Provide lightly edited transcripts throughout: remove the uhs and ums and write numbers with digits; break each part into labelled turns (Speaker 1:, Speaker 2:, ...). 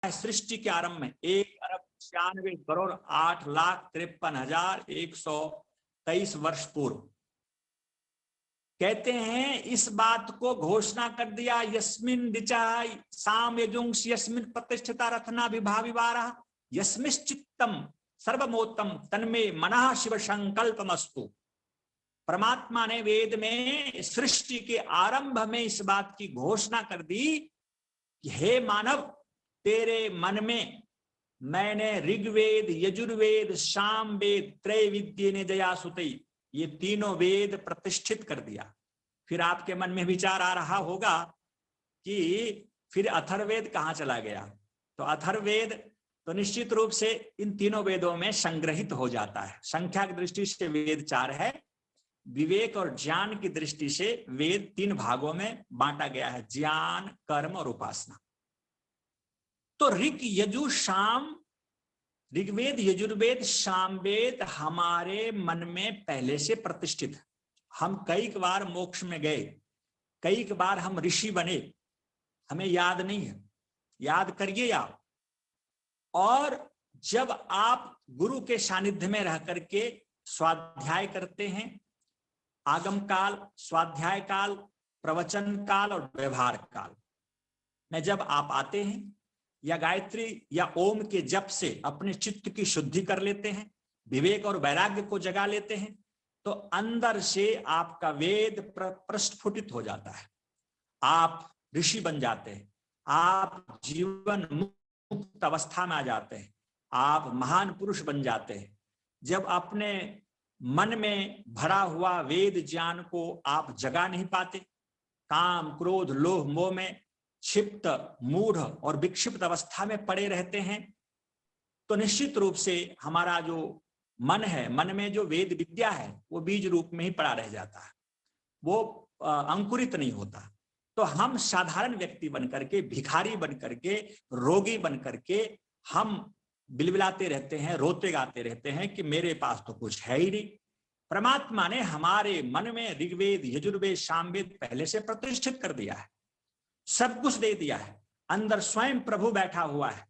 Speaker 1: सृष्टि के आरंभ में 1,96,08,53,123 वर्ष पूर्व। कहते हैं इस बात को घोषणा कर दिया, यस्मिन ऋचा साम यजुंस यस्मिन प्रतिष्ठिता रत्ना विभाविवारा यस्मिश्चित्तम सर्वमोत्तम तन्मे मनः शिव संकल्पमस्तु। परमात्मा ने वेद में सृष्टि के आरंभ में इस बात की घोषणा कर दी कि हे मानव, तेरे मन में मैंने ऋग्वेद, यजुर्वेद, सामवेद, त्रैविद्य ने जया सुतई, ये तीनों वेद प्रतिष्ठित कर दिया। फिर आपके मन में विचार आ रहा होगा कि फिर अथर्ववेद कहाँ चला गया? तो अथर्ववेद तो निश्चित रूप से इन तीनों वेदों में संग्रहित हो जाता है। संख्या की दृष्टि से वेद 4 है, विवेक और ज्ञान की दृष्टि से वेद 3 भागों में बांटा गया है, ज्ञान, कर्म और उपासना। तो ऋग्वेद, यजुर्वेद, सामवेद हमारे मन में पहले से प्रतिष्ठित है। हम कई बार मोक्ष में गए, कई बार हम ऋषि बने, हमें याद नहीं है, याद करिए आप। और जब आप गुरु के सानिध्य में रह करके स्वाध्याय करते हैं, आगम काल, स्वाध्याय काल, प्रवचन काल और व्यवहार काल में जब आप आते हैं या गायत्री या ओम के जप से अपने चित्त की शुद्धि कर लेते हैं, विवेक और वैराग्य को जगा लेते हैं, तो अंदर से आपका वेद प्रस्फुटित हो जाता है। आप ऋषि बन जाते हैं, आप जीवन मुक्त अवस्था में आ जाते हैं, आप महान पुरुष बन जाते हैं। जब अपने मन में भरा हुआ वेद ज्ञान को आप जगा नहीं पाते, काम, क्रोध, लोभ, मोह में क्षिप्त, मूढ़ और विक्षिप्त अवस्था में पड़े रहते हैं, तो निश्चित रूप से हमारा जो मन है, मन में जो वेद विद्या है, वो बीज रूप में ही पड़ा रह जाता है, वो अंकुरित नहीं होता। तो हम साधारण व्यक्ति बन करके, भिखारी बन करके, रोगी बन करके हम बिलबिलाते रहते हैं, रोते गाते रहते हैं कि मेरे पास तो कुछ है ही नहीं। परमात्मा ने हमारे मन में ऋग्वेद, यजुर्वेद, सामवेद पहले से प्रतिष्ठित कर दिया है, सब कुछ दे दिया है, अंदर स्वयं प्रभु बैठा हुआ है।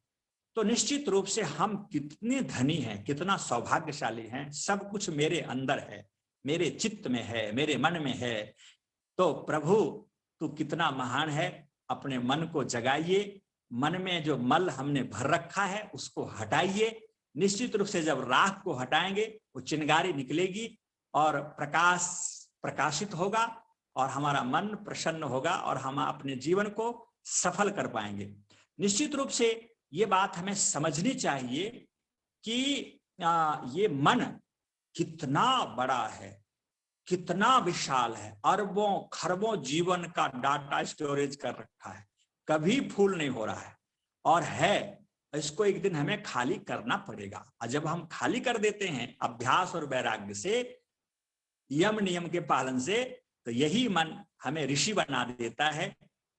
Speaker 1: तो निश्चित रूप से हम कितने धनी हैं, कितना सौभाग्यशाली हैं, सब कुछ मेरे अंदर है, मेरे चित्त में है, मेरे मन में है। तो प्रभु तू कितना महान है, अपने मन को जगाइए, मन में जो मल हमने भर रखा है उसको हटाइए। निश्चित रूप से जब राख को हटाएंगे वो चिंगारी निकलेगी और प्रकाश प्रकाशित होगा और हमारा मन प्रसन्न होगा और हम अपने जीवन को सफल कर पाएंगे। निश्चित रूप से ये बात हमें समझनी चाहिए कि ये मन कितना बड़ा है, कितना विशाल है, अरबों खरबों जीवन का डाटा स्टोरेज कर रखा है, कभी फूल नहीं हो रहा है और है, इसको एक दिन हमें खाली करना पड़ेगा। और जब हम खाली कर देते हैं अभ्यास और वैराग्य से, यम नियम के पालन से, तो यही मन हमें ऋषि बना देता है,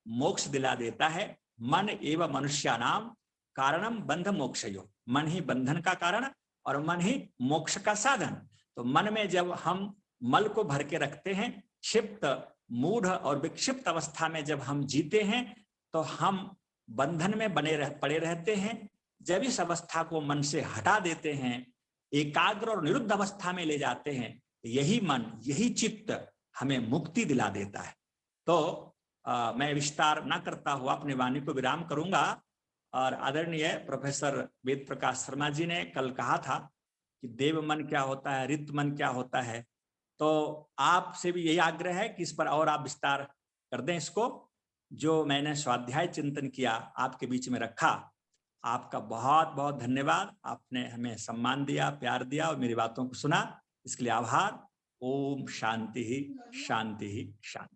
Speaker 1: मोक्ष दिला देता है। मन एवं मनुष्यानाम कारणम बंध मोक्षयो, मन ही बंधन का कारण और मन ही मोक्ष का साधन। तो मन में जब हम मल को भर के रखते हैं, क्षिप्त, मूढ़ और विक्षिप्त अवस्था में जब हम जीते हैं, तो हम बंधन में पड़े रहते हैं। जब इस अवस्था को मन से हटा देते हैं, एकाग्र और निरुद्ध अवस्था में ले जाते हैं, यही मन, यही चित्त हमें मुक्ति दिला देता है। तो मैं विस्तार ना करता हुआ अपनी वाणी को विराम करूंगा। और आदरणीय प्रोफेसर वेद प्रकाश शर्मा जी ने कल कहा था कि देव मन क्या होता है, ऋत मन क्या होता है, तो आपसे भी यही आग्रह है कि इस पर और आप विस्तार कर दें। इसको जो मैंने स्वाध्याय चिंतन किया आपके बीच में रखा, आपका बहुत बहुत धन्यवाद। आपने हमें सम्मान दिया, प्यार दिया और मेरी बातों को सुना, इसके लिए आभार। ओम शांति ही शांति ही शांति।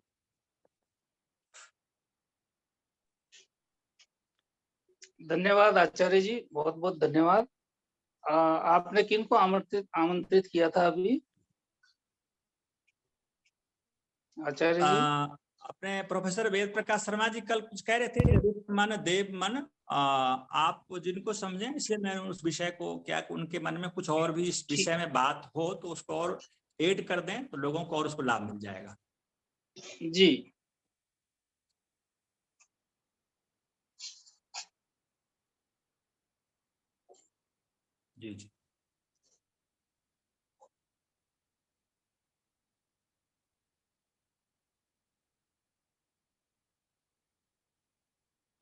Speaker 2: धन्यवाद आचार्य जी, बहुत बहुत धन्यवाद। आपने किनको आमंत्रित किया था अभी आचार्य जी?
Speaker 1: अपने प्रोफेसर वेद प्रकाश शर्मा जी कल कुछ कह रहे थे, मन देव मन, आप जिनको समझें, इसलिए मैं उस विषय को, क्या उनके मन में कुछ और भी इस विषय में बात हो तो उसको और ऐड कर दें तो लोगों को और उसको लाभ मिल जाएगा।
Speaker 2: जी
Speaker 1: जी जी।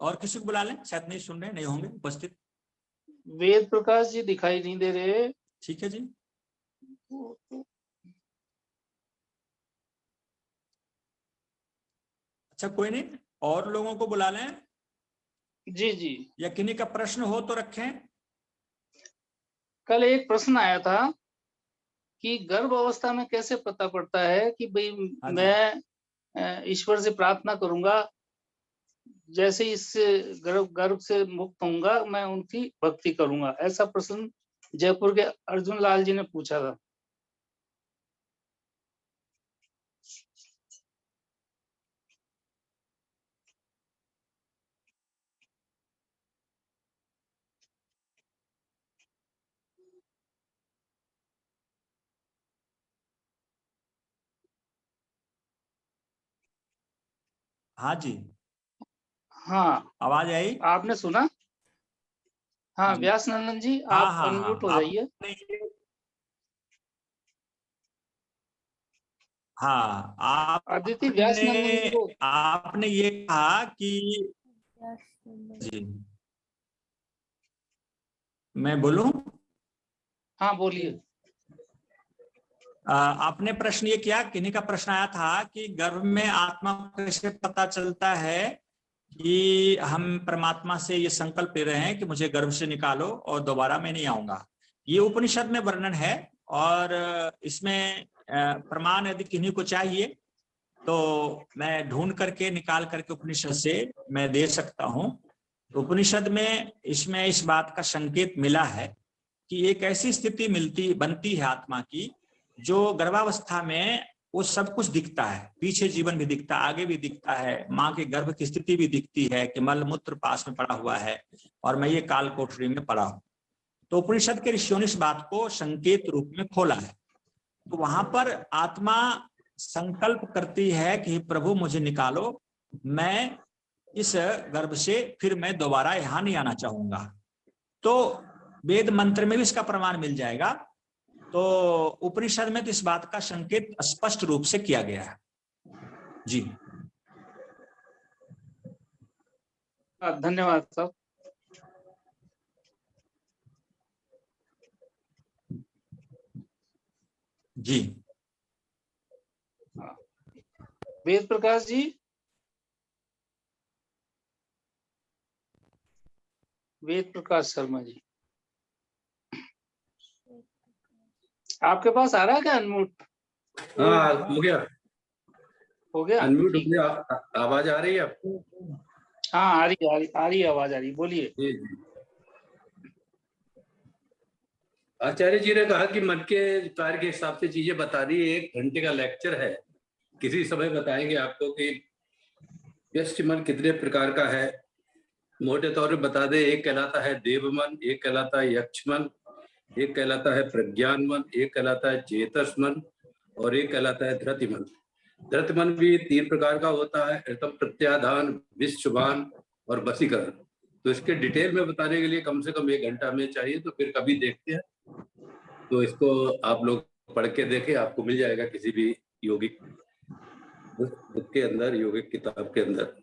Speaker 1: और किसी को बुला लें, शायद नहीं सुन रहे, नहीं होंगे उपस्थित।
Speaker 2: वेद प्रकाश जी दिखाई नहीं दे रहे।
Speaker 1: ठीक है जी। अच्छा कोई नहीं, और लोगों को बुला लें।
Speaker 2: जी जी।
Speaker 1: या किन्हीं का प्रश्न हो तो रखें।
Speaker 2: कल एक प्रश्न आया था कि गर्भ अवस्था में कैसे पता पड़ता है कि भाई
Speaker 1: हाँ जी।
Speaker 2: मैं ईश्वर से प्रार्थना करूंगा, जैसे ही इससे गर्भ गर्भ से मुक्त होऊंगा मैं उनकी भक्ति करूंगा, ऐसा प्रश्न जयपुर के अर्जुन लाल जी ने पूछा था।
Speaker 1: हाँ जी,
Speaker 2: हाँ,
Speaker 1: आवाज आई।
Speaker 2: आपने सुना? हाँ,
Speaker 1: जी
Speaker 2: व्यास नंदन जी
Speaker 1: हाँ
Speaker 2: आप
Speaker 1: हाँ हाँ,
Speaker 2: अनम्यूट हो जाइए।
Speaker 1: हाँ
Speaker 2: अदिति, व्यास
Speaker 1: आपने
Speaker 2: नंदन जी को।
Speaker 1: आपने ये कहा कि जी, मैं बोलूं?
Speaker 2: हाँ बोलिए।
Speaker 1: आपने प्रश्न ये किया, किन्हीं का प्रश्न आया था कि गर्भ में आत्मा को कैसे पता चलता है कि हम परमात्मा से ये संकल्प ले रहे हैं कि मुझे गर्भ से निकालो और दोबारा मैं नहीं आऊंगा। ये उपनिषद में वर्णन है, और इसमें प्रमाण यदि किन्हीं को चाहिए तो मैं ढूंढ करके निकाल करके उपनिषद से मैं दे सकता हूं। उपनिषद में इसमें इस बात का संकेत मिला है कि एक ऐसी स्थिति बनती है आत्मा की, जो गर्भावस्था में वो सब कुछ दिखता है, पीछे जीवन भी दिखता है, आगे भी दिखता है, माँ के गर्भ की स्थिति भी दिखती है कि मल मूत्र पास में पड़ा हुआ है और मैं ये काल कोठरी में पड़ा हूं। तो उपनिषद के ऋषियों ने इस बात को संकेत रूप में खोला है। तो वहां पर आत्मा संकल्प करती है कि प्रभु मुझे निकालो, मैं इस गर्भ से फिर मैं दोबारा यहां नहीं आना चाहूंगा। तो वेद मंत्र में भी इसका प्रमाण मिल जाएगा। तो उपनिषद में तो इस बात का संकेत स्पष्ट रूप से किया गया है। जी
Speaker 2: धन्यवाद साहब।
Speaker 1: जी।
Speaker 2: वेद प्रकाश जी, वेद प्रकाश शर्मा जी, आपके पास आ रहा है क्या अनम्यूट?
Speaker 3: हाँ हो गया,
Speaker 2: हो गया,
Speaker 3: अनम्यूट हो
Speaker 2: ठीक।
Speaker 3: गया। आवाज आ रही है आपको?
Speaker 2: हाँ आ रही है आवाज आ रही है, बोलिए।
Speaker 3: जी जी। आचार्य जी ने कहा कि मन के कार्य के हिसाब से चीजें बता दी। 1 घंटे का लेक्चर है, किसी समय बताएंगे आपको कि व्यष्ट मन कितने प्रकार का है। मोटे तौर पे बता दे, एक कहलाता है देव मन, एक कहलाता है यक्ष मन, एक कहलाता है प्रज्ञान मन, एक कहलाता है चेतस मन, और एक कहलाता है धृति मन। धृति मन भी 3 प्रकार का होता है, प्रत्याधान, विश्वभान और वशीकरण। तो इसके डिटेल में बताने के लिए कम से कम 1 घंटा हमें चाहिए, तो फिर कभी देखते हैं। तो इसको आप लोग पढ़ के देखें, आपको मिल जाएगा किसी भी योगिक बुक के अंदर, योगिक किताब के अंदर।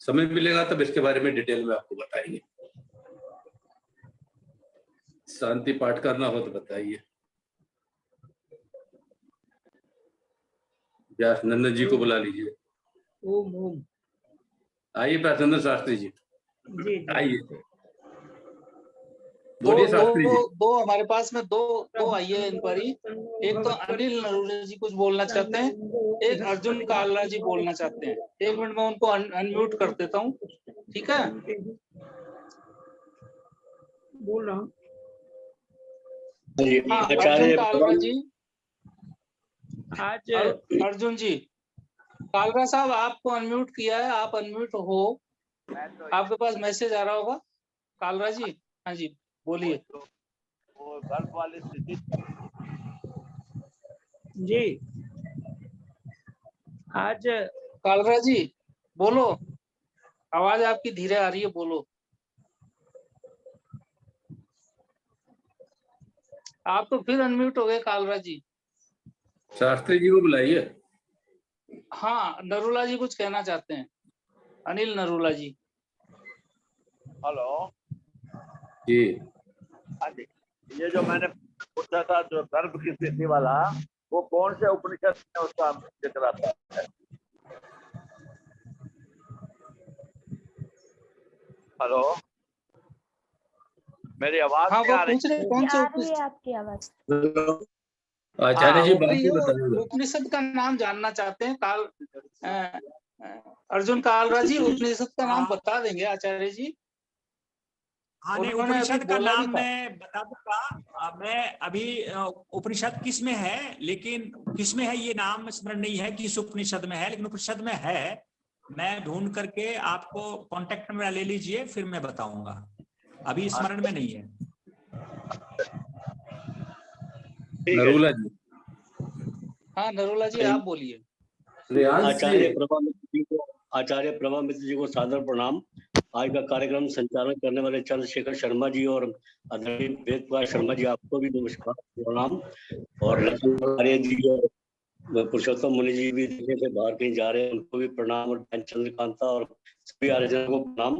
Speaker 3: समय मिलेगा तब इसके बारे में डिटेल में आपको बताएंगे। शांति पाठ करना हो तो बताइए। व्यास नंदन जी को बुला लीजिए।
Speaker 4: ओम ओम।
Speaker 3: आइए व्यासनंदन शास्त्री जी,
Speaker 4: जी
Speaker 3: आइए,
Speaker 2: दो
Speaker 3: बोलिए
Speaker 2: दो
Speaker 3: शास्त्री जी।
Speaker 2: दो हमारे पास में दो आई है इंक्वायरी। एक तो अनिल नरूले जी कुछ बोलना चाहते हैं, एक अर्जुन काला जी बोलना चाहते हैं। 1 मिनट में उनको अनम्यूट कर देता हूँ, ठीक है?
Speaker 4: बोल रहा हूँ।
Speaker 2: हाँ, अर्जुन कालरा जी,
Speaker 4: आज
Speaker 2: अर्जुन जी, कालरा साहब आपको अनम्यूट किया है, आप अनम्यूट हो। आपके पास मैसेज आ रहा होगा कालरा जी। हाँ जी, बोलिए।
Speaker 5: गर्भ वाली स्थिति
Speaker 4: जी, आज
Speaker 2: कालरा जी बोलो, आवाज आपकी धीरे आ रही है, बोलो। आप तो फिर अनम्यूट हो गए कालरा जी।
Speaker 3: शास्त्री जी को बुलाइए।
Speaker 2: हाँ, नरूला जी कुछ कहना चाहते हैं, अनिल नरूला जी।
Speaker 5: हेलो।
Speaker 3: जी
Speaker 5: हाँ जी, ये जो मैंने पूछा था जो गर्भ की स्थिति वाला, वो कौन से उपनिषद में उसका जिक्र आता है? हेलो, मेरी आवाज
Speaker 2: हाँ,
Speaker 5: नहीं
Speaker 2: वो
Speaker 5: आ रही?
Speaker 2: पूछ रहे कौन से
Speaker 6: आ रही है आपकी आवाज।
Speaker 3: आचार्य जी बात ही
Speaker 2: वो
Speaker 3: बताएंगे।
Speaker 2: उपनिषद का नाम जानना चाहते हैं। अर्जुन कालरा जी उपनिषद का नाम बता देंगे आचार्य जी।
Speaker 1: हाँ नहीं,
Speaker 2: उन्होंने अभी
Speaker 1: उपनिषद का
Speaker 2: बोला भी
Speaker 1: नाम
Speaker 2: था।
Speaker 1: मैं बता दूंगा। मैं अभी उपनिषद किस में है, लेकिन किस में है ये नाम स्मरण नहीं है, किस उपनिषद में है, लेकिन उपनिषद में है। मैं ढूंढ करके आपको कांटेक्ट नंबर ले लीजिए, फिर मैं बताऊंगा, अभी स्मरण में नहीं है।
Speaker 5: ठीक है।
Speaker 3: नरूला जी।
Speaker 2: हाँ नरूला जी आप बोलिए।
Speaker 7: आचार्य प्रभा मित्र जी को सादर प्रणाम। आज का कार्यक्रम संचालन करने वाले चंद्रशेखर शर्मा जी और आदरणीय वेद प्रकाश शर्मा जी, आपको भी नमस्कार प्रणाम। और लक्ष्मण आर्य जी और पुरुषोत्तम मुनि जी भी दिल्ली से बाहर कहीं जा रहे हैं, उनको भी प्रणाम। और चंद्रकांता और सभी आयोजकों को प्रणाम।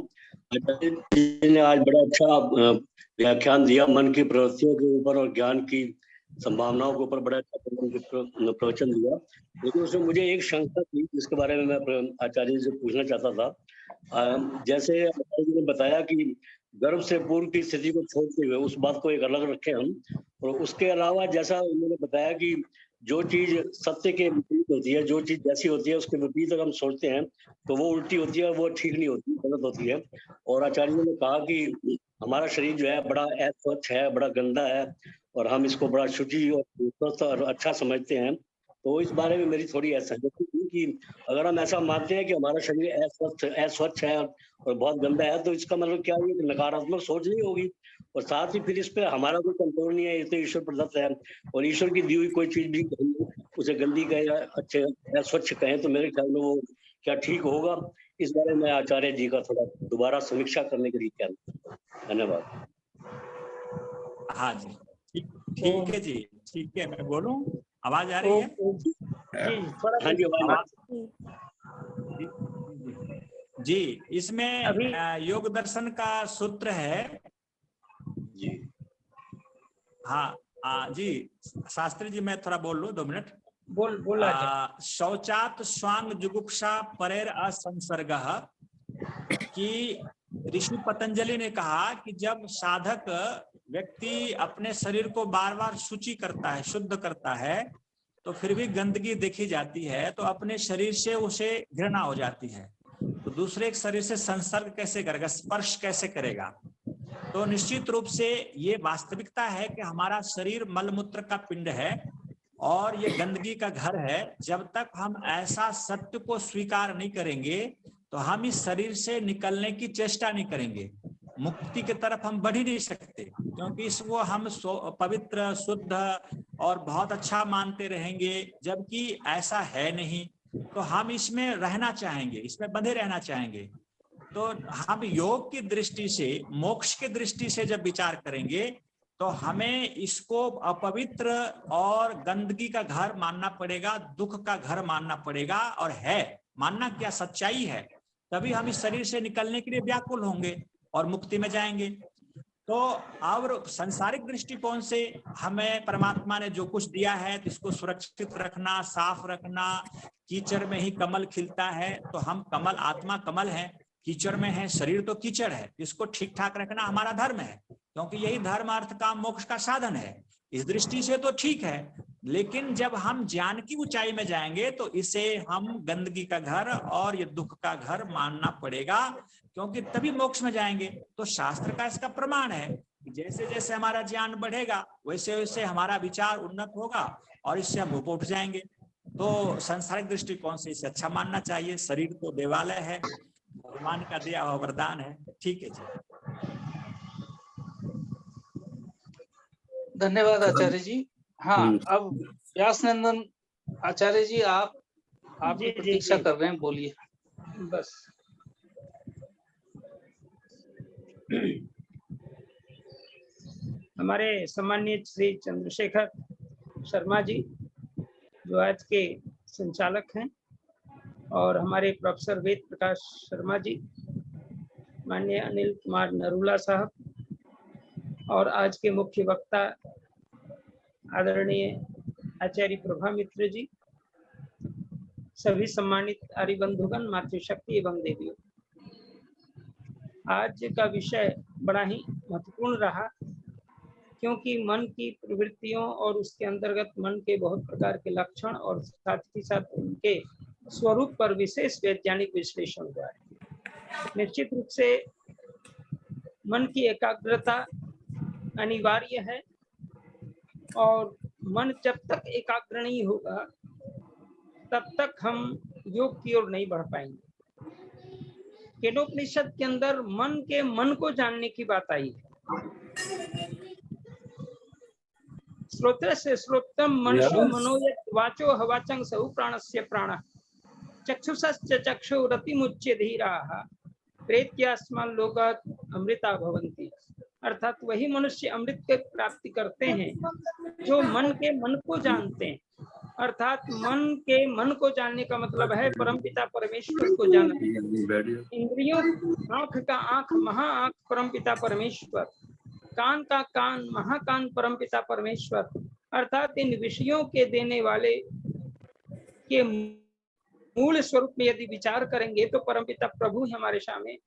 Speaker 7: आचार्य जी ने आज बड़ा अच्छा व्याख्यान दिया मन की प्रवृत्तियों के ऊपर और ज्ञान की संभावनाओं के ऊपर, बड़ा प्रवचन दिया। लेकिन उसमें मुझे एक शंका थी जिसके बारे में मैं आचार्य जी से पूछना चाहता था। जैसे आचार्य जी ने बताया कि गर्भ से पूर्व की स्थिति को छोड़ते हुए उस बात को एक अलग रखें हम, और उसके अलावा जैसा उन्होंने बताया कि जो चीज सत्य के विपरीत होती है, जो चीज जैसी होती है उसके विपरीत अगर हम सोचते हैं तो वो उल्टी होती है, वो ठीक नहीं होती, गलत होती है। और आचार्य जी ने कहा कि हमारा शरीर जो है बड़ा अस्वच्छ है, बड़ा गंदा है, और हम इसको बड़ा शुचि और स्वस्थ और अच्छा समझते हैं। तो इस बारे में मेरी थोड़ी असहमति थी कि अगर हम ऐसा मानते हैं कि हमारा शरीर अस्वच्छ है और बहुत गंदा है, तो इसका मतलब क्या है, नकारात्मक सोच नहीं होगी। और साथ ही फिर इस पे हमारा कोई कंट्रोल नहीं है, ये तो ईश्वर प्रदत्त है। और ईश्वर की दी हुई कोई चीज भी उसे गंदी कहे या अच्छे स्वच्छ कहें तो मेरे ख्याल में वो क्या ठीक होगा। इस बारे में आचार्य जी का थोड़ा दोबारा समीक्षा करने के लिए कहना। धन्यवाद।
Speaker 1: हाँ जी, ठीक है जी, ठीक है। मैं बोलूं, आवाज आ रही है?
Speaker 7: हाँ जी,
Speaker 1: जी, इसमें योग दर्शन का सूत्र है
Speaker 7: जी।
Speaker 1: हाँ जी, शास्त्री जी मैं थोड़ा बोल लूं, 2 मिनट।
Speaker 4: बोल
Speaker 1: शौचात स्वांग जुगुप्सा परेर असंसर्गः, कि ऋषि पतंजलि ने कहा कि जब साधक व्यक्ति अपने शरीर को बार बार शुचि करता है, शुद्ध करता है, तो फिर भी गंदगी देखी जाती है तो अपने शरीर से उसे घृणा हो जाती है। तो दूसरे एक शरीर से संसर्ग कैसे करेगा, स्पर्श कैसे करेगा? तो निश्चित रूप से ये वास्तविकता है कि हमारा शरीर मलमूत्र का पिंड है और ये गंदगी का घर है। जब तक हम ऐसा सत्य को स्वीकार नहीं करेंगे तो हम इस शरीर से निकलने की चेष्टा नहीं करेंगे, मुक्ति की तरफ हम बढ़ ही नहीं सकते, क्योंकि इसको हम पवित्र, शुद्ध और बहुत अच्छा मानते रहेंगे, जबकि ऐसा है नहीं। तो हम इसमें रहना चाहेंगे, इसमें बंधे रहना चाहेंगे। तो हम योग की दृष्टि से, मोक्ष की दृष्टि से जब विचार करेंगे तो हमें इसको अपवित्र और गंदगी का घर मानना पड़ेगा, दुख का घर मानना पड़ेगा। और है मानना क्या, सच्चाई है, तभी हम इस शरीर से निकलने के लिए व्याकुल होंगे और मुक्ति में जाएंगे। तो और सांसारिक दृष्टिकोण से हमें परमात्मा ने जो कुछ दिया है तो इसको सुरक्षित रखना, साफ रखना। कीचड़ में ही कमल खिलता है, तो हम कमल, आत्मा कमल है, कीचड़ में है, शरीर तो कीचड़ है, इसको ठीक ठाक रखना हमारा धर्म है, क्योंकि यही धर्म, अर्थ, काम, मोक्ष का साधन है। इस दृष्टि से तो ठीक है, लेकिन जब हम ज्ञान की ऊंचाई में जाएंगे तो इसे हम गंदगी का घर और ये दुख का घर मानना पड़ेगा, क्योंकि तभी मोक्ष में जाएंगे। तो शास्त्र का इसका प्रमाण है कि जैसे जैसे हमारा ज्ञान बढ़ेगा वैसे वैसे हमारा विचार उन्नत होगा और इससे हम ऊपर उठ जाएंगे। तो सांसारिक दृष्टिकोण से इसे अच्छा मानना चाहिए। शरीर तो देवालय है, भगवान का दिया हुआ वरदान है। ठीक है जी,
Speaker 2: धन्यवाद आचार्य जी। हाँ, अब व्यासनंदन आचार्य जी आपकी प्रतीक्षा कर रहे हैं, बोलिए।
Speaker 4: बस हमारे सम्मानित श्री चंद्रशेखर शर्मा जी जो आज के संचालक हैं, और हमारे प्रोफेसर वेद प्रकाश शर्मा जी, माननीय अनिल कुमार नरूला साहब, और आज के मुख्य वक्ता आदरणीय आचार्य प्रभा मित्र जी, सभी सम्मानित आर्य बंधुगण, मातृशक्ति एवं देवियों। आज का विषय बड़ा ही महत्वपूर्ण रहा, क्योंकि मन की प्रवृत्तियों और उसके अंतर्गत मन के बहुत प्रकार के लक्षण और साथ ही साथ उनके स्वरूप पर विशेष वैज्ञानिक विश्लेषण हुआ है। निश्चित रूप से मन की एकाग्रता अनिवार्य है, और मन जब तक एकाग्र नहीं होगा तब तक हम योग की ओर नहीं बढ़ पाएंगे। केनोपनिषद के अंदर मन के मन को जानने की बात आई है। श्रोत्र से श्रोत्रम मनुष्यो मनोयत वाचो हवाचंग सहु प्राणस्य प्राणः चक्षुषश्च चक्षुरतिमुच्य धीराः प्रेत्यास्मान् लोकात् अमृता भवन्ति। अर्थात वही मनुष्य अमृत की प्राप्ति करते हैं जो मन के मन को जानते हैं। अर्थात मन के मन को जानने का मतलब है परमपिता परमेश्वर को जानना। इंद्रियों, आंख का आंख महा आंख परमपिता परमेश्वर, कान का कान महाकान परमपिता परमेश्वर। अर्थात इन विषयों के देने वाले के मूल स्वरूप में यदि विचार करेंगे तो परमपिता प्रभु हमारे सामने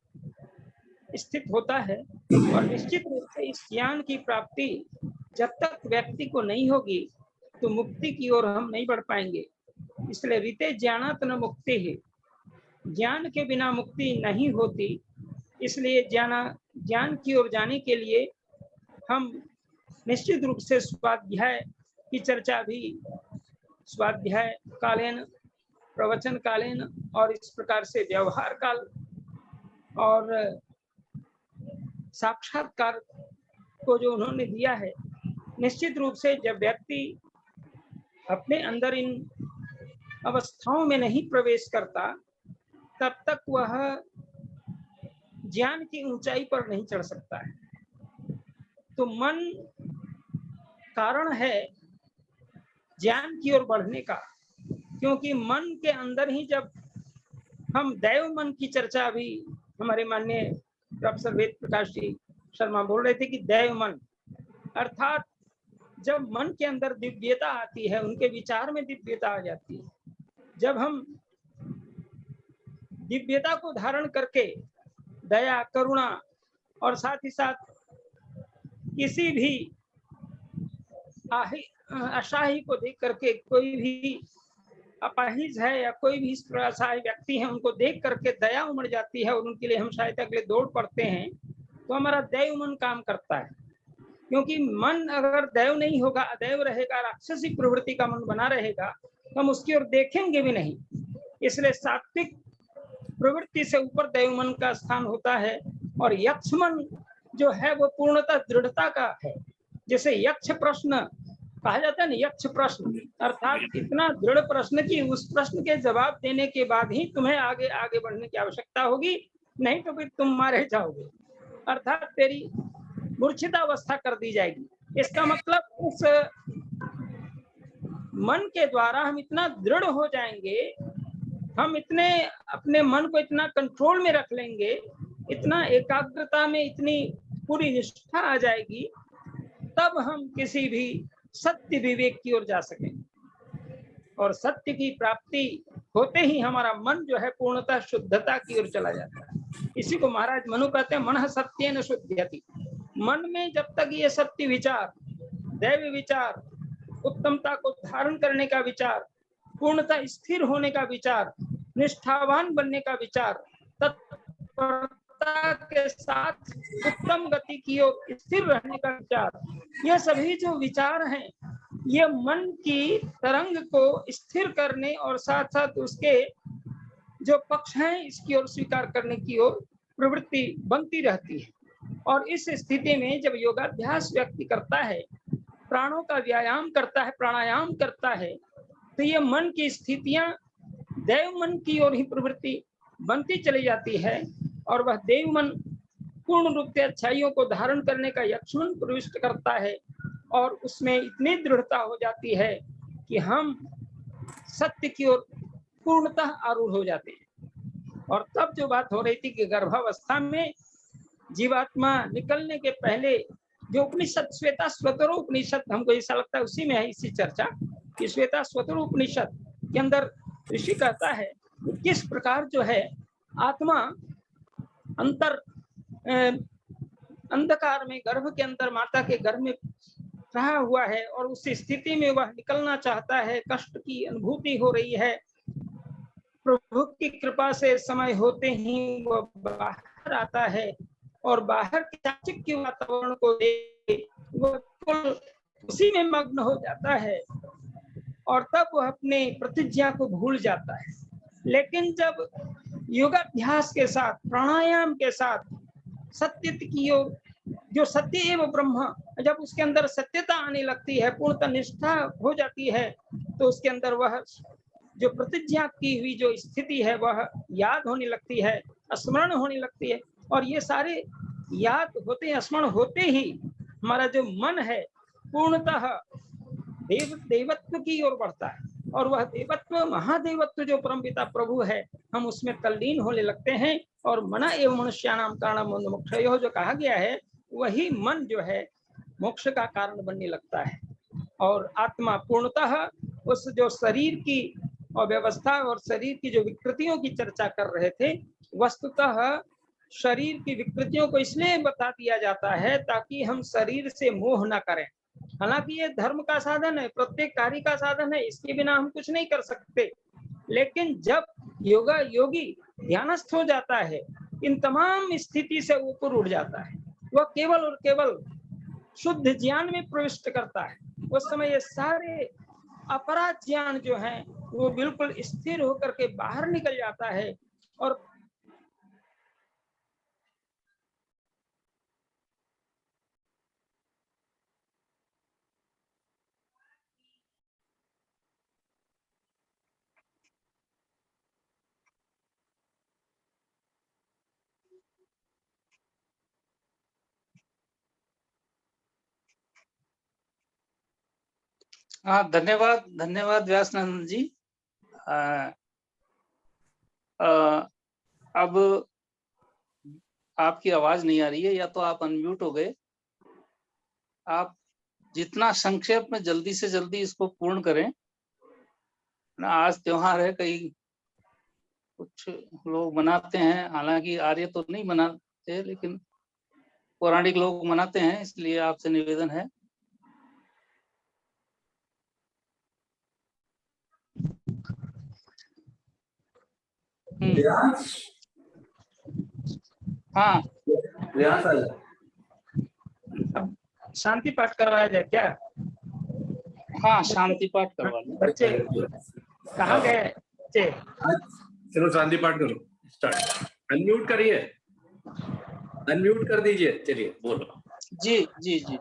Speaker 4: स्थित होता है। और निश्चित रूप से इस ज्ञान की प्राप्ति जब तक व्यक्ति को नहीं होगी तो मुक्ति की ओर हम नहीं बढ़ पाएंगे। इसलिए रीते ज्ञानात् न मुक्ति है, ज्ञान के बिना मुक्ति नहीं होती। इसलिए ज्ञान की ओर जाने के लिए हम निश्चित रूप से स्वाध्याय की चर्चा भी स्वाध्याय कालीन, प्रवचन कालीन और इस प्रकार से व्यवहार काल और साक्षात्कार को जो उन्होंने दिया है, निश्चित रूप से जब व्यक्ति अपने अंदर इन अवस्थाओं में नहीं प्रवेश करता तब तक वह ज्ञान की ऊंचाई पर नहीं चढ़ सकता है। तो मन कारण है ज्ञान की ओर बढ़ने का, क्योंकि मन के अंदर ही जब हम दैव मन की चर्चा भी हमारे माननीय प्रोफेसर वेद प्रकाश जी शर्मा बोल रहे थे कि दैव मन अर्थात जब मन के अंदर दिव्यता आती है, उनके विचार में दिव्यता आ जाती है। जब हम दिव्यता को धारण करके दया, करुणा और साथ ही साथ किसी भी अशाही को देख करके, कोई भी अपाहिज है या कोई भी असहाय व्यक्ति है, उनको देख करके दया उमड़ जाती है और उनके लिए हम सहायता के लिए दौड़ पड़ते हैं, तो हमारा दैव मन काम करता है। क्योंकि मन अगर दैव नहीं होगा, अदैव रहेगा, राक्षसी प्रवृत्ति का मन बना रहेगा, तो हम उसकी ओर देखेंगे भी नहीं। इसलिए सात्विक प्रवृत्ति से ऊपर दैव मन का स्थान होता है। और यक्ष मन जो है वो पूर्णतः दृढ़ता का है। जैसे यक्ष प्रश्न कहा जाता है ना, यक्ष प्रश्न अर्थात इतना दृढ़ प्रश्न कि उस प्रश्न के जवाब देने के बाद ही तुम्हें आगे आगे बढ़ने की आवश्यकता होगी, नहीं तो फिर तुम मारे जाओगे, अर्थात तेरी मूर्छितावस्था कर दी जाएगी। इसका मतलब उस मन के द्वारा हम इतना दृढ़ हो जाएंगे, हम इतने अपने मन को इतना कंट्रोल में रख लेंगे, इतना एकाग्रता में इतनी पूरी निष्ठा आ जाएगी, तब हम किसी भी सत्य विवेक की ओर जा सकेंगे। और सत्य की प्राप्ति होते ही हमारा मन जो है पूर्णतः शुद्धता की ओर चला जाता है। इसी को महाराज मनु कहते हैं मनः सत्येन शुद्ध्यति। मन में जब तक ये सत्य विचार, दैव विचार, उत्तमता को धारण करने का विचार, पूर्णतः स्थिर होने का विचार, निष्ठावान बनने का विचार, तत्परता के साथ उत्तम गति की ओर स्थिर रहने का विचार, यह सभी जो विचार हैं ये मन की तरंग को स्थिर करने और साथ साथ उसके जो पक्ष हैं इसकी ओर स्वीकार करने की ओर प्रवृत्ति बनती रहती है। और इस स्थिति में जब योगाभ्यास व्यक्ति करता है, प्राणों का व्यायाम करता है, प्राणायाम करता है, तो ये मन की स्थितियां दैव मन की ओर ही प्रवृत्ति बनती चली जाती है और वह देव मन पूर्ण रूप से अच्छाइयों को धारण करने का यक्षमन प्रविष्ट करता है और उसमें इतनी दृढ़ता हो जाती है कि हम सत्य की ओर पूर्णतः आरूढ़ हो जाते हैं। और तब जो बात हो रही थी कि गर्भावस्था में जीवात्मा निकलने के पहले जो उपनिषद श्वेता स्वतरो उपनिषद, हमको ऐसा लगता है उसी में है इसी चर्चा कि श्वेता स्वतरो उपनिषद के अंदर ऋषि कहता है किस प्रकार जो है आत्मा अंतर अंधकार में गर्भ के अंदर माता के गर्भ में रहा हुआ है और उस स्थिति में वह निकलना चाहता है, कष्ट की अनुभूति हो रही है। प्रभु की कृपा से समय होते ही वह बाहर आता है और बाहर के चाचिक के वातावरण को देख वह उसी में मग्न हो जाता है और तब वह अपने प्रतिज्ञा को भूल जाता है। लेकिन जब योगाभ्यास के साथ, प्राणायाम के साथ सत्य की योग, जो सत्य एवं ब्रह्म, जब उसके अंदर सत्यता आने लगती है, पूर्णतः निष्ठा हो जाती है, तो उसके अंदर वह जो प्रतिज्ञा की हुई जो स्थिति है वह याद होने लगती है, स्मरण होने लगती है। और ये सारे याद होते, स्मरण होते ही हमारा जो मन है पूर्णतः देवत्व की ओर बढ़ता है और वह देवत्व, महादेवत्व जो परमपिता प्रभु है, हम उसमें तल्लीन होने लगते हैं। और मना एवं मनुष्याणाम कारणम मोक्षयोः जो कहा गया है, वही मन जो है मोक्ष का कारण बनने लगता है। और आत्मा पूर्णतः उस जो शरीर की अव्यवस्था और शरीर की जो विकृतियों की चर्चा कर रहे थे, वस्तुतः शरीर की विकृतियों को इसलिए बता दिया जाता है ताकि हम शरीर से मोह न करें। हालांकि ये धर्म का साधन है, प्रत्येक कार्य का साधन है, इसके बिना हम कुछ नहीं कर सकते। लेकिन जब योगी ध्यानस्थ हो जाता है, इन तमाम स्थिति से ऊपर उठ जाता है, वह केवल और केवल शुद्ध ज्ञान में प्रविष्ट करता है। उस समय ये सारे अपराध ज्ञान जो है वो बिल्कुल स्थिर होकर के बाहर निकल जाता है। और
Speaker 2: हाँ, धन्यवाद धन्यवाद व्यासनंद जी। अब आपकी आवाज नहीं आ रही है, या तो आप अनम्यूट हो गए। आप जितना संक्षेप में जल्दी से जल्दी इसको पूर्ण करें ना। आज त्योहार है, कई कुछ लोग मनाते हैं, हालांकि आर्य तो नहीं मनाते लेकिन पौराणिक लोग मनाते हैं, इसलिए आपसे निवेदन है। हाँ,
Speaker 4: शांति पाठ करवाया जाए क्या?
Speaker 2: हाँ, शांति पाठ करवा लें।
Speaker 4: बच्चे कहाँ गए बच्चे?
Speaker 3: चलो शांति पाठ करो, स्टार्ट। अनम्यूट करिए, अनम्यूट कर दीजिए, चलिए बोलो।
Speaker 2: जी जी जी।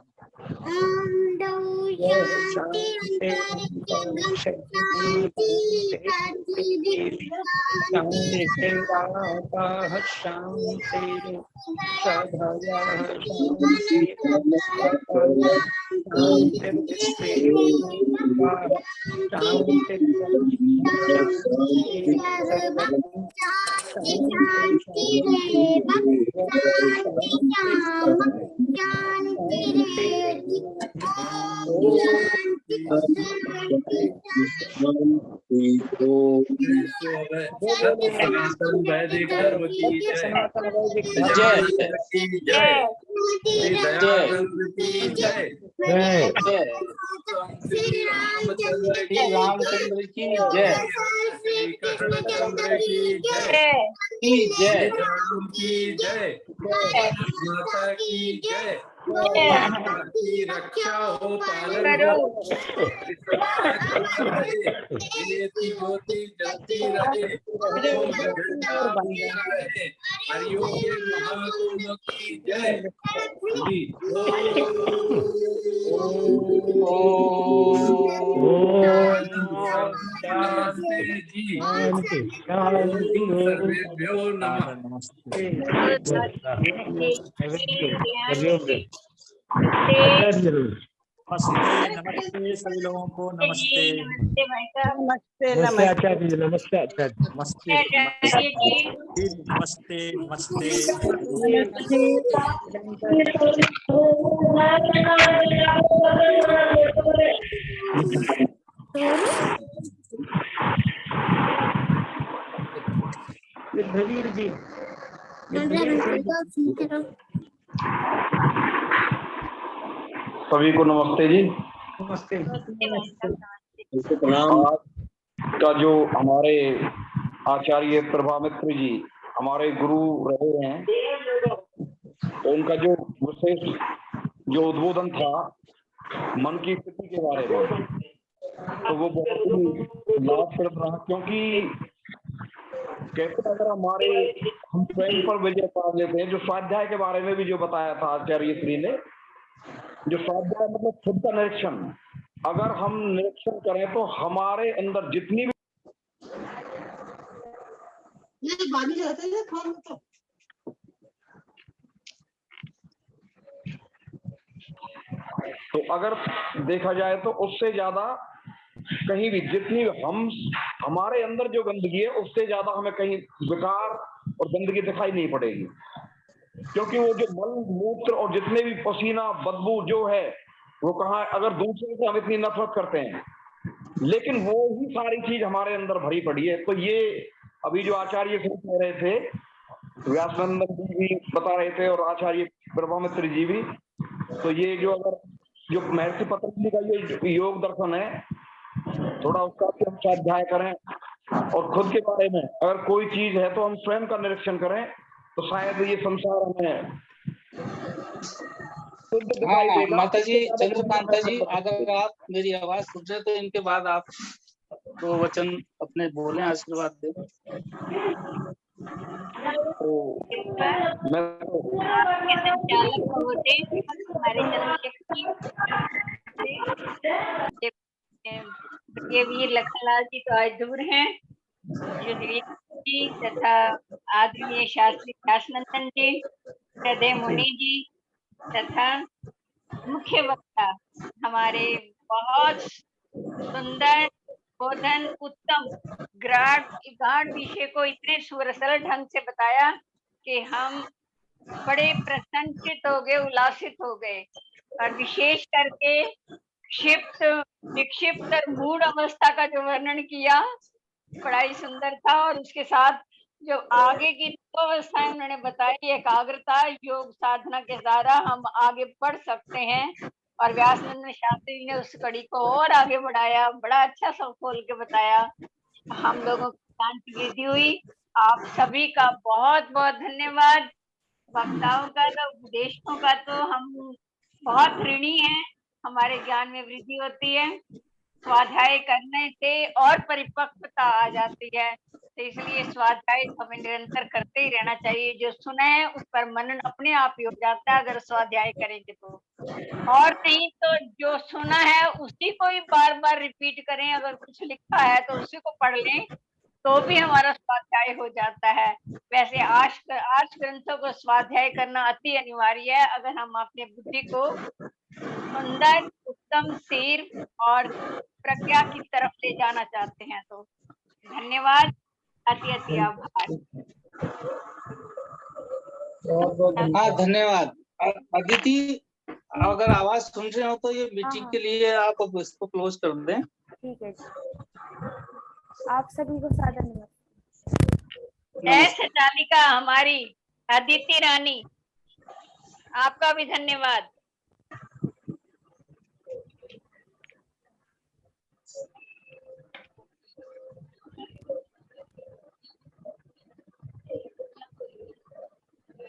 Speaker 2: रामचंद्र की जय,
Speaker 3: कृष्णचंद्र की जय, राम की जय, माता की जय, की रक्षा हो, पालन हो, ज्योति जलती रहे, हरिओम महाकुंभ की जय।
Speaker 2: ओम
Speaker 3: नमस्ते जी।
Speaker 6: शांति शांति
Speaker 3: सर्वेभ्यो नमः।
Speaker 1: नमस्ते।
Speaker 6: हरिओम।
Speaker 1: नमस्ते नमस्ते सभी लोगों को नमस्ते।
Speaker 8: नमस्ते भाई साहब।
Speaker 4: नमस्ते
Speaker 6: नमस्ते आचार्य जी। नमस्ते आचार्य जी।
Speaker 1: नमस्ते नमस्ते नमस्ते
Speaker 4: धीर जी।
Speaker 5: सभी को नमस्ते जी।
Speaker 4: नमस्ते।
Speaker 7: प्रणाम।
Speaker 5: आज का जो हमारे आचार्य प्रभामित्र जी हमारे गुरु रहे हैं, तो उनका जो विशेष जो उद्बोधन था मन की स्थिति के बारे में, तो वो बहुत ही लाभप्रद रहा। क्योंकि कैसे अगर हम स्वयं पर विजय पा लेते हैं, जो स्वाध्याय के बारे में भी जो बताया था आचार्य श्री ने, जो स्वाध्याय मतलब खुद का निरीक्षण, अगर हम निरीक्षण करें तो हमारे अंदर जितनी भी तो अगर देखा जाए तो उससे ज्यादा कहीं भी जितनी हमारे अंदर जो गंदगी है उससे ज्यादा हमें कहीं विकार और गंदगी दिखाई नहीं पड़ेगी। क्योंकि वो जो मल मूत्र और जितने भी पसीना बदबू जो है वो कहाँ, अगर दूसरे से हम इतनी नफरत करते हैं लेकिन वो ही सारी चीज हमारे अंदर भरी पड़ी है। तो ये अभी जो आचार्य कह रहे थे, व्यासनंदन जी भी बता रहे थे और आचार्य प्रभामित्र जी भी, तो ये जो अगर जो महर्षि पतंजलि का ये योग दर्शन है, थोड़ा उसका भी हम स्वाध्याय करें और खुद के बारे में अगर कोई चीज है तो हम स्वयं का निरीक्षण करें, तो शायद ये संसार हमें
Speaker 2: माता जी, चंद्रकांता जी, अगर आप मेरी आवाज सुन रहे तो इनके बाद आप दो वचन अपने बोले, आशीर्वाद दें।
Speaker 8: आपके संचालक महोदय हमारे ये वीर लखनलाल जी तो आज दूर हैं, जी तथा आदरणीय शास्त्री व्यासनंदन जी, हृदय मुनि जी तथा मुख्य वक्ता हमारे बहुत सुंदर बोधन उत्तम गाढ़ विषय को इतने सरल ढंग से बताया कि हम बड़े प्रसन्नचित हो गए, उल्लासित हो गए। और विशेष करके क्षिप्त विक्षिप्त और मूढ़ अवस्था का जो वर्णन किया बड़ा ही सुंदर था। और उसके साथ जो आगे की दो अवस्थाएं उन्होंने बताई, एकाग्रता योग साधना के द्वारा हम आगे बढ़ सकते हैं, और व्यासनंद शास्त्री ने उस कड़ी को और आगे बढ़ाया, बड़ा अच्छा सब खोल के बताया। हम लोगों की ज्ञान की वृद्धि हुई। आप सभी का बहुत बहुत धन्यवाद। वक्ताओं का तो उपदेशों का तो हम बहुत ऋणी हैं, हमारे ज्ञान में वृद्धि होती है। स्वाध्याय करने से और परिपक्वता आ जाती है, तो इसलिए स्वाध्याय हमें निरंतर करते ही रहना चाहिए। जो सुना है उस पर मनन अपने आप ही हो जाता है अगर स्वाध्याय करेंगे तो, और नहीं तो जो सुना है उसी को ही बार बार रिपीट करें। अगर कुछ लिखा है तो उसी को पढ़ लें तो भी हमारा स्वाध्याय हो जाता है। वैसे आठ ग्रंथों को स्वाध्याय करना अति अनिवार्य है अगर हम अपने बुद्धि को सुंदर उत्तम स्थिर और प्रज्ञा की तरफ ले जाना चाहते हैं। तो धन्यवाद, अति अति आभार।
Speaker 2: हाँ, धन्यवाद। अदिति, अगर आवाज सुन रहे हो तो ये मीटिंग के लिए आप अब इसको क्लोज कर दें।
Speaker 9: ठीक है जी। आप सभी को सादर नमस्ते।
Speaker 8: ऐसे तालिका हमारी अदिति रानी, आपका भी धन्यवाद।